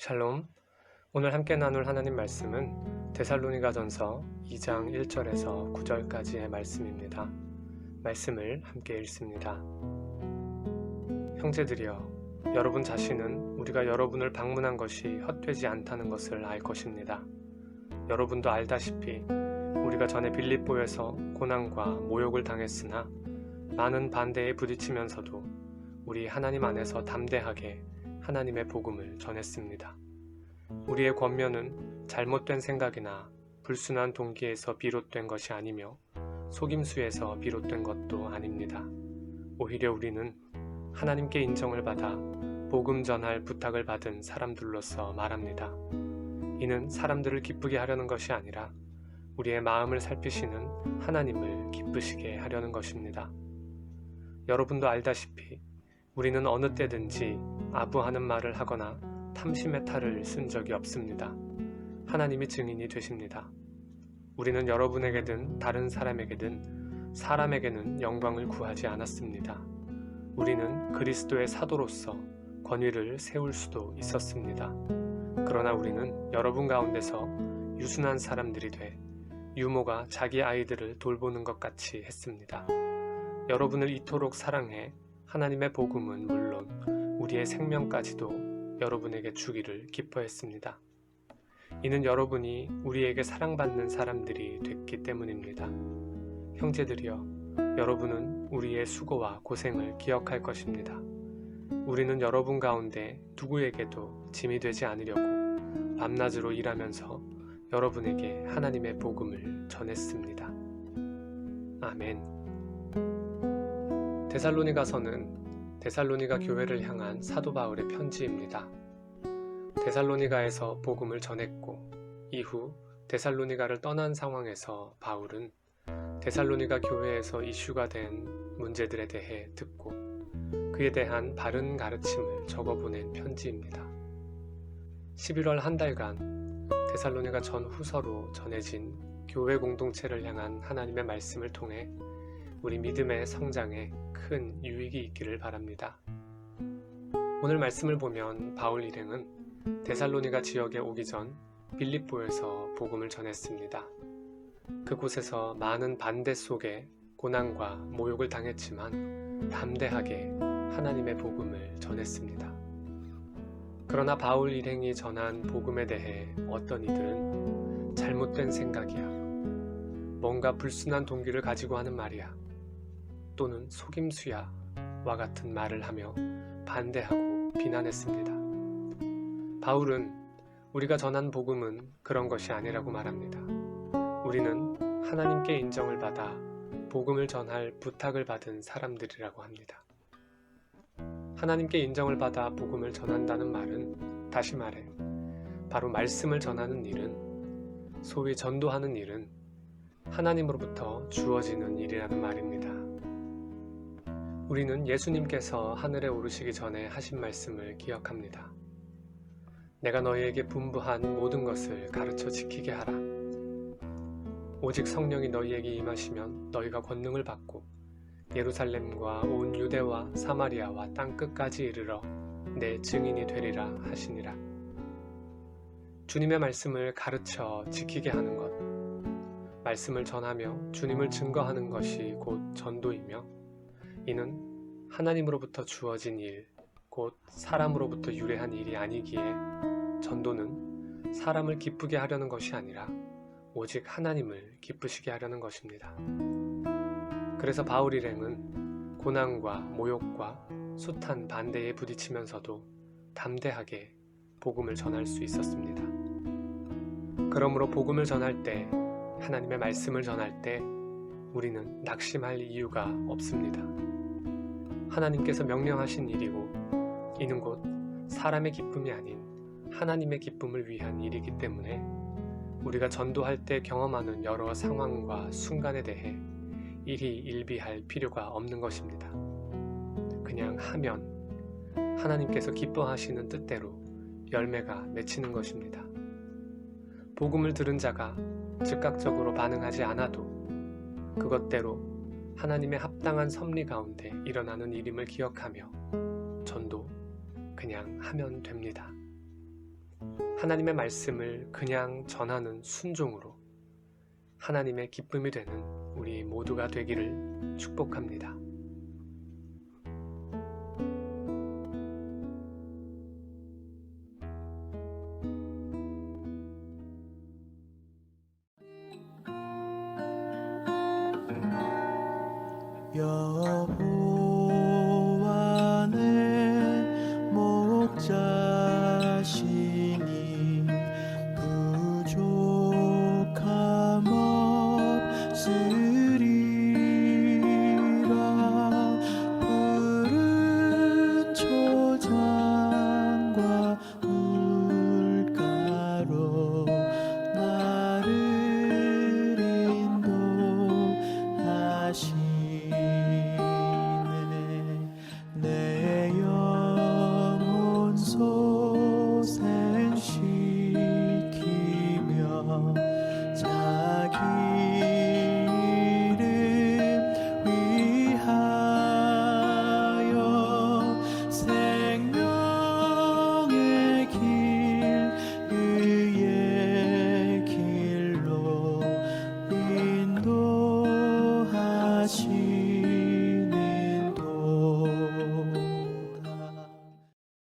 샬롬. 오늘 함께 나눌 하나님 말씀은 데살로니가전서 2장 1절에서 9절까지의 말씀입니다. 말씀을 함께 읽습니다. 형제들이여, 여러분 자신은 우리가 여러분을 방문한 것이 헛되지 않다는 것을 알 것입니다. 여러분도 알다시피 우리가 전에 빌립보에서 고난과 모욕을 당했으나 많은 반대에 부딪히면서도 우리 하나님 안에서 담대하게 하나님의 복음을 전했습니다. 우리의 권면은 잘못된 생각이나 불순한 동기에서 비롯된 것이 아니며 속임수에서 비롯된 것도 아닙니다. 오히려 우리는 하나님께 인정을 받아 복음 전할 부탁을 받은 사람들로서 말합니다. 이는 사람들을 기쁘게 하려는 것이 아니라 우리의 마음을 살피시는 하나님을 기쁘시게 하려는 것입니다. 여러분도 알다시피 우리는 어느 때든지 아부하는 말을 하거나 탐심의 탈을 쓴 적이 없습니다. 하나님이 증인이 되십니다. 우리는 여러분에게든 다른 사람에게든 사람에게는 영광을 구하지 않았습니다. 우리는 그리스도의 사도로서 권위를 세울 수도 있었습니다. 그러나 우리는 여러분 가운데서 유순한 사람들이 돼 유모가 자기 아이들을 돌보는 것 같이 했습니다. 여러분을 이토록 사랑해 하나님의 복음은 물론 우리의 생명까지도 여러분에게 주기를 기뻐했습니다. 이는 여러분이 우리에게 사랑받는 사람들이 됐기 때문입니다. 형제들이여, 여러분은 우리의 수고와 고생을 기억할 것입니다. 우리는 여러분 가운데 누구에게도 짐이 되지 않으려고 밤낮으로 일하면서 여러분에게 하나님의 복음을 전했습니다. 아멘. 데살로니가서는 데살로니가 교회를 향한 사도 바울의 편지입니다. 데살로니가에서 복음을 전했고 이후 데살로니가를 떠난 상황에서 바울은 데살로니가 교회에서 이슈가 된 문제들에 대해 듣고 그에 대한 바른 가르침을 적어보낸 편지입니다. 11월 한 달간 데살로니가 전후서로 전해진 교회 공동체를 향한 하나님의 말씀을 통해 우리 믿음의 성장에 큰 유익이 있기를 바랍니다. 오늘 말씀을 보면 바울 일행은 데살로니가 지역에 오기 전 빌립보에서 복음을 전했습니다. 그곳에서 많은 반대 속에 고난과 모욕을 당했지만 담대하게 하나님의 복음을 전했습니다. 그러나 바울 일행이 전한 복음에 대해 어떤 이들은 잘못된 생각이야, 뭔가 불순한 동기를 가지고 하는 말이야, 또는 속임수야 와 같은 말을 하며 반대하고 비난했습니다. 바울은 우리가 전한 복음은 그런 것이 아니라고 말합니다. 우리는 하나님께 인정을 받아 복음을 전할 부탁을 받은 사람들이라고 합니다. 하나님께 인정을 받아 복음을 전한다는 말은, 다시 말해 바로 말씀을 전하는 일은, 소위 전도하는 일은 하나님으로부터 주어지는 일이라는 말입니다. 우리는 예수님께서 하늘에 오르시기 전에 하신 말씀을 기억합니다. 내가 너희에게 분부한 모든 것을 가르쳐 지키게 하라. 오직 성령이 너희에게 임하시면 너희가 권능을 받고 예루살렘과 온 유대와 사마리아와 땅끝까지 이르러 내 증인이 되리라 하시니라. 주님의 말씀을 가르쳐 지키게 하는 것, 말씀을 전하며 주님을 증거하는 것이 곧 전도이며, 이는 하나님으로부터 주어진 일, 곧 사람으로부터 유래한 일이 아니기에 전도는 사람을 기쁘게 하려는 것이 아니라 오직 하나님을 기쁘시게 하려는 것입니다. 그래서 바울 일행은 고난과 모욕과 숱한 반대에 부딪히면서도 담대하게 복음을 전할 수 있었습니다. 그러므로 복음을 전할 때, 하나님의 말씀을 전할 때 우리는 낙심할 이유가 없습니다. 하나님께서 명령하신 일이고 이는 곧 사람의 기쁨이 아닌 하나님의 기쁨을 위한 일이기 때문에 우리가 전도할 때 경험하는 여러 상황과 순간에 대해 일희 일비할 필요가 없는 것입니다. 그냥 하면 하나님께서 기뻐하시는 뜻대로 열매가 맺히는 것입니다. 복음을 들은 자가 즉각적으로 반응하지 않아도 그것대로 하나님의 합당한 섭리 가운데 일어나는 일임을 기억하며 전도 그냥 하면 됩니다. 하나님의 말씀을 그냥 전하는 순종으로 하나님의 기쁨이 되는 우리 모두가 되기를 축복합니다. 여